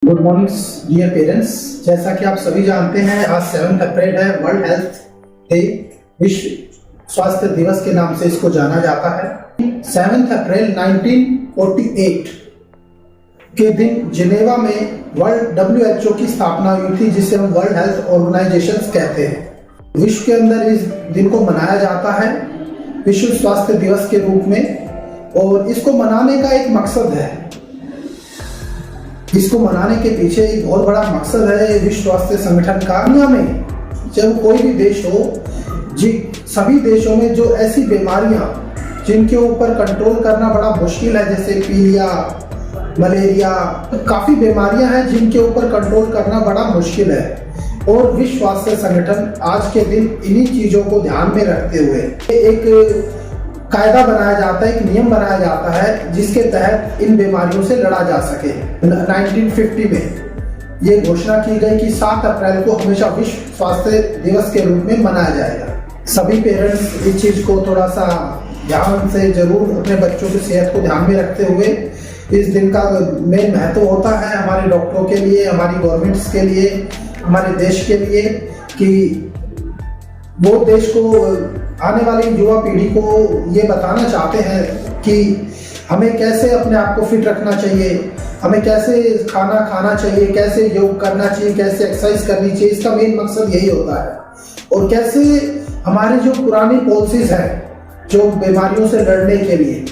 Good morning dear parents. जैसा कि आप सभी जानते हैं, आज 7 अप्रैल है, वर्ल्ड हेल्थ डे, विश्व स्वास्थ्य दिवस के नाम से इसको जाना जाता है। 7 अप्रैल 1948 के दिन जिनेवा में वर्ल्ड WHO की स्थापना हुई थी, जिसे हम वर्ल्ड हेल्थ ऑर्गेनाइजेशन कहते हैं। विश्व के अंदर इस दिन को मनाया जाता है विश्व स्वास्थ्य दिवस के रूप में, और इसको मनाने का एक मकसद है। इसको मनाने के पीछे एक बहुत बड़ा मकसद है विश्व स्वास्थ्य संगठन का। दुनिया में जब कोई भी देश हो, सभी देशों में जो ऐसी बीमारियां जिनके ऊपर कंट्रोल करना बड़ा मुश्किल है, जैसे पीलिया, मलेरिया, काफी बीमारियां हैं जिनके ऊपर कंट्रोल करना बड़ा मुश्किल है, और विश्व स्वास्थ्य संगठन आज के दिन इन्हीं चीजों को ध्यान में रखते हुए एक कायदा बनाया जाता है, एक नियम बनाया जाता है जिसके तहत इन बीमारियों से लड़ा जा सके। 1950 में ये घोषणा की गई कि 7 अप्रैल को हमेशा विश्व स्वास्थ्य दिवस के रूप में मनाया जाएगा। सभी पेरेंट्स इस चीज को थोड़ा सा ध्यान से जरूर अपने बच्चों की सेहत को ध्यान में रखते हुए, इस दिन का मेन महत्व होता है हमारे डॉक्टरों के लिए, हमारी गवर्नमेंट्स के लिए, हमारे देश के लिए, कि वो देश को, आने वाली युवा पीढ़ी को ये बताना चाहते हैं कि हमें कैसे अपने आप को फिट रखना चाहिए, हमें कैसे खाना खाना चाहिए, कैसे योग करना चाहिए, कैसे एक्सरसाइज करनी चाहिए। इसका मेन मकसद यही होता है, और कैसे हमारी जो पुरानी पॉलिसीज हैं जो बीमारियों से लड़ने के लिए,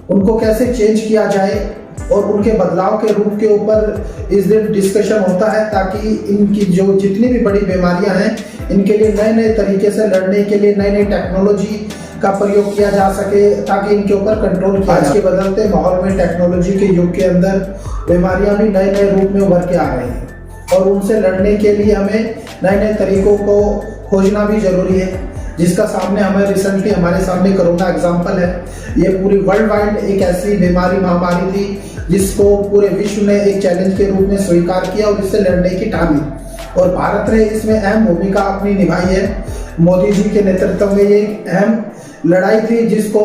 उनको कैसे चेंज किया जाए, और उनके बदलाव के रूप के ऊपर इस दिन डिस्कशन होता है, ताकि इनकी जो जितनी भी बड़ी बीमारियां हैं, इनके लिए नए नए तरीके से लड़ने के लिए नई नई टेक्नोलॉजी का प्रयोग किया जा सके, ताकि इनके ऊपर कंट्रोल किया जाए। आज के बदलते माहौल में, टेक्नोलॉजी के युग के अंदर बीमारियां भी नए नए रूप में उभर के आ रही हैं, और उनसे लड़ने के लिए हमें नए नए तरीकों को खोजना भी जरूरी है, जिसका सामने हमें रिसेंटली हमारे सामने कोरोना एग्जाम्पल है। ये पूरी वर्ल्ड वाइड एक ऐसी बीमारी, महामारी थी जिसको पूरे विश्व ने एक चैलेंज के रूप में स्वीकार किया और इससे लड़ने की ठानी, और भारत ने इसमें अहम भूमिका अपनी निभाई है। मोदी जी के नेतृत्व में ये अहम लड़ाई थी, जिसको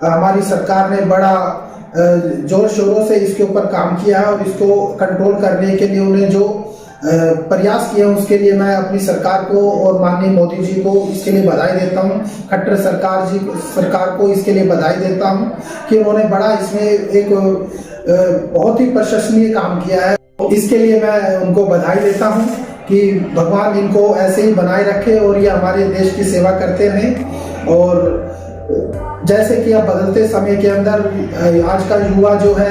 हमारी सरकार ने बड़ा जोर शोरों से इसके ऊपर काम किया है, और इसको कंट्रोल करने के लिए उन्हें जो प्रयास किए, उसके लिए मैं अपनी सरकार को और माननीय मोदी जी को इसके लिए बधाई देता हूं। खट्टर सरकार को इसके लिए बधाई देता हूं कि उन्होंने बड़ा इसमें एक बहुत ही प्रशंसनीय काम किया है। इसके लिए मैं उनको बधाई देता हूं कि भगवान इनको ऐसे ही बनाए रखे और ये हमारे देश की सेवा करते रहें। और जैसे कि अब बदलते समय के अंदर आज का युवा जो है,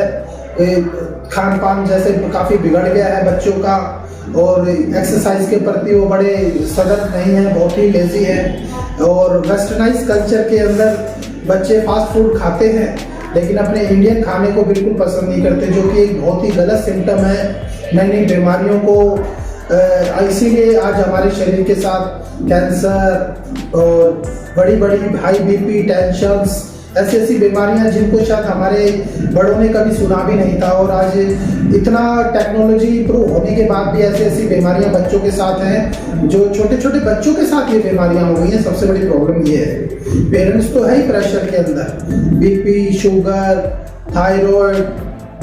खान पान जैसे काफ़ी बिगड़ गया है बच्चों का, और एक्सरसाइज के प्रति वो बड़े सजग नहीं है, बहुत ही लेजी है, और वेस्टर्नाइज कल्चर के अंदर बच्चे फास्ट फूड खाते हैं लेकिन अपने इंडियन खाने को बिल्कुल पसंद नहीं करते, जो कि एक बहुत ही गलत सिम्टम है नई नई बीमारियों को। इसीलिए आज हमारे शरीर के साथ कैंसर और बड़ी बड़ी हाई BP, टेंशन्स, ऐसी ऐसी बीमारियां जिनको शायद हमारे बड़ों ने कभी सुना भी नहीं था, और आज इतना टेक्नोलॉजी इंप्रूव होने के बाद भी ऐसी ऐसी बीमारियां बच्चों के साथ हैं, जो छोटे छोटे बच्चों के साथ ये बीमारियां हो गई हैं। सबसे बड़ी प्रॉब्लम ये है, पेरेंट्स तो है ही प्रेशर के अंदर, BP, शुगर, थायराइड,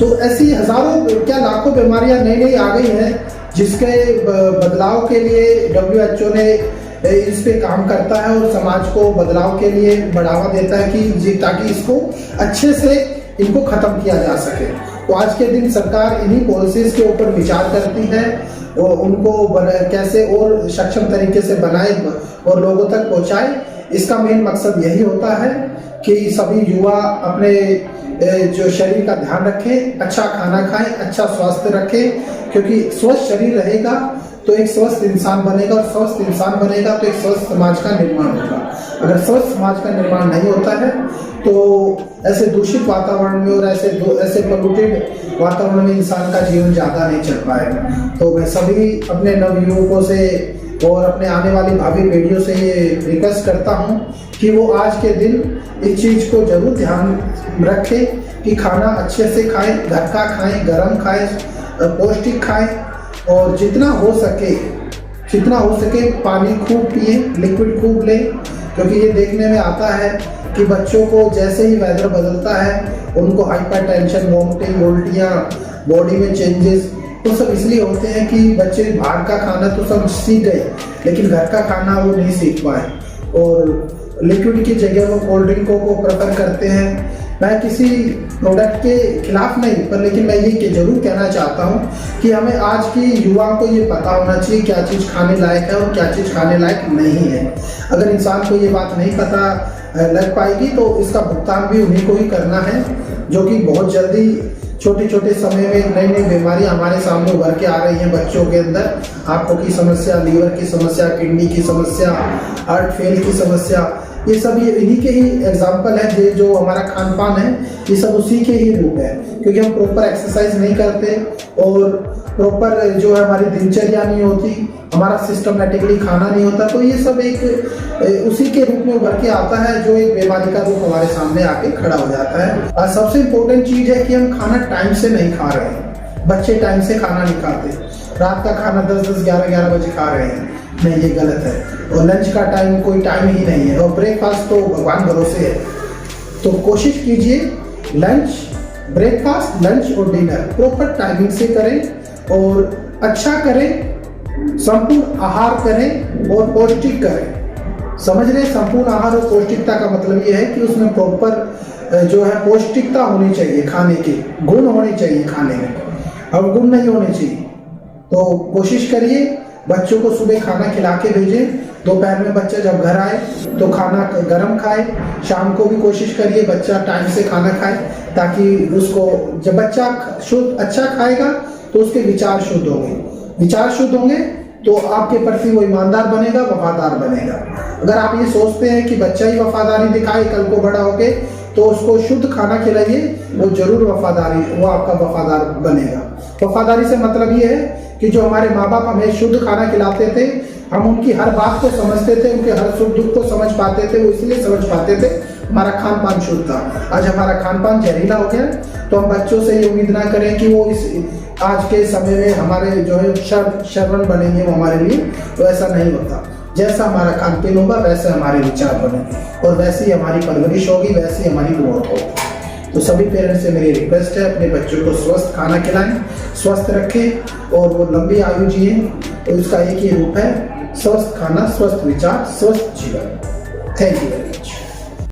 तो ऐसी हजारों क्या लाखों बीमारियां नई नई आ गई हैं, जिसके बदलाव के लिए WHO ने इस पे काम करता है और समाज को बदलाव के लिए बढ़ावा देता है कि ताकि इसको अच्छे से इनको खत्म किया जा सके। तो आज के दिन सरकार इन्हीं पॉलिसीज के ऊपर विचार करती है, और उनको कैसे और सक्षम तरीके से बनाए और लोगों तक पहुंचाए। इसका मेन मकसद यही होता है कि सभी युवा अपने जो शरीर का ध्यान रखें, अच्छा खाना खाएं, अच्छा स्वास्थ्य रखें, क्योंकि स्वस्थ शरीर रहेगा तो एक स्वस्थ इंसान बनेगा, और स्वस्थ इंसान बनेगा तो एक स्वस्थ समाज का निर्माण होगा। अगर स्वस्थ समाज का निर्माण नहीं होता है तो ऐसे दूषित वातावरण में और ऐसे पोल्यूटेड वातावरण में इंसान का जीवन ज़्यादा नहीं चल पाएगा। तो मैं सभी अपने नवयुवकों से और अपने आने वाली भावी पीढ़ियों से ये रिक्वेस्ट करता हूँ कि वो आज के दिन इस चीज़ को जरूर ध्यान रखें कि खाना अच्छे से खाएं, घर का खाएं, गर्म खाएं, पौष्टिक खाएं, और जितना हो सके पानी खूब पिए, लिक्विड खूब लें, क्योंकि ये देखने में आता है कि बच्चों को जैसे ही वेदर बदलता है उनको हाइपरटेंशन, वोमिटिंग, उल्टियाँ, बॉडी में चेंजेस, वो सब इसलिए होते हैं कि बच्चे बाहर का खाना तो सब सीख गए, लेकिन घर का खाना वो नहीं सीख पाए और लिक्विड की जगह वो कोल्ड ड्रिंकों को प्रेफर करते हैं। मैं किसी प्रोडक्ट के खिलाफ नहीं, पर लेकिन मैं ये जरूर कहना चाहता हूँ कि हमें आज की युवाओं को ये पता होना चाहिए क्या चीज़ खाने लायक है और क्या चीज़ खाने लायक नहीं है। अगर इंसान को ये बात नहीं पता लग पाएगी तो इसका भुगतान भी उन्हीं को ही करना है, जो कि बहुत जल्दी छोटे छोटे समय में नई नई बीमारियां हमारे सामने उभर के आ रही हैं बच्चों के अंदर। आंखों की समस्या, लीवर की समस्या, किडनी की समस्या, हार्ट फेल की समस्या, ये सब ये इन्हीं के ही एग्जाम्पल है। जो हमारा खान पान है ये सब उसी के ही रूप है, क्योंकि हम प्रॉपर एक्सरसाइज नहीं करते और प्रॉपर जो है हमारी दिनचर्या नहीं होती, हमारा सिस्टमेटिकली खाना नहीं होता, तो ये सब एक उसी के रूप में उभर के आता है, जो एक बीमारी का रूप हमारे सामने आके खड़ा हो जाता है। और सबसे इम्पोर्टेंट चीज़ है कि हम खाना टाइम से नहीं खा रहे हैं। बच्चे टाइम से खाना नहीं खाते, रात का खाना 10-10, 11-11 बजे खा रहे हैं, नहीं ये गलत है। और लंच का टाइम कोई टाइम ही नहीं है, और ब्रेकफास्ट तो भगवान भरोसे है। तो कोशिश कीजिए ब्रेकफास्ट, लंच और डिनर प्रॉपर टाइमिंग से करें और अच्छा करें, संपूर्ण आहार करें और पौष्टिक करें। समझ रहे, संपूर्ण आहार और पौष्टिकता का मतलब ये है कि उसमें प्रॉपर जो है पौष्टिकता होनी चाहिए, खाने के गुण होने चाहिए खाने में, अब गुण नहीं होने चाहिए। तो कोशिश करिए बच्चों को सुबह खाना खिला के भेजें, दोपहर में बच्चा जब घर आए तो खाना गर्म खाए, शाम को भी कोशिश करिए बच्चा टाइम से खाना खाए, ताकि उसको जब बच्चा अच्छा खाएगा तो उसके विचार शुद्ध होंगे, विचार शुद्ध होंगे तो आपके प्रति वो ईमानदार बनेगा, वफादार बनेगा। अगर आप ये सोचते हैं कि बच्चा ही वफादारी दिखाए कल को बड़ा होके, तो उसको शुद्ध खाना खिलाइए, वो जरूर वो आपका वफादार बनेगा। वफादारी से मतलब ये है कि जो हमारे माँ बाप हमें शुद्ध खाना खिलाते थे, हम उनकी हर बात को समझते थे, उनके हर सुख दुख को समझ पाते थे, वो इसलिए समझ पाते थे हमारा खान पान शुद्ध था। आज हमारा खान पान जहरीला हो गया, तो हम बच्चों से ये उम्मीद ना करें कि वो इस आज के समय में हमारे जो है शरण बनेंगे वो हमारे लिए, तो ऐसा नहीं होता। जैसा हमारा खान पीन होगा वैसे हमारे विचार बनेंगे और वैसी ही हमारी परवरिश होगी, वैसी हमारी ग्रोथ होगी। तो सभी पेरेंट्स से मेरी रिक्वेस्ट है, अपने बच्चों को स्वस्थ खाना खिलाएं, स्वस्थ रखें और वो लंबी आयु जिए। तो इसका एक ही रूप है, स्वस्थ खाना, स्वस्थ विचार, स्वस्थ जीवन। Thank you very much.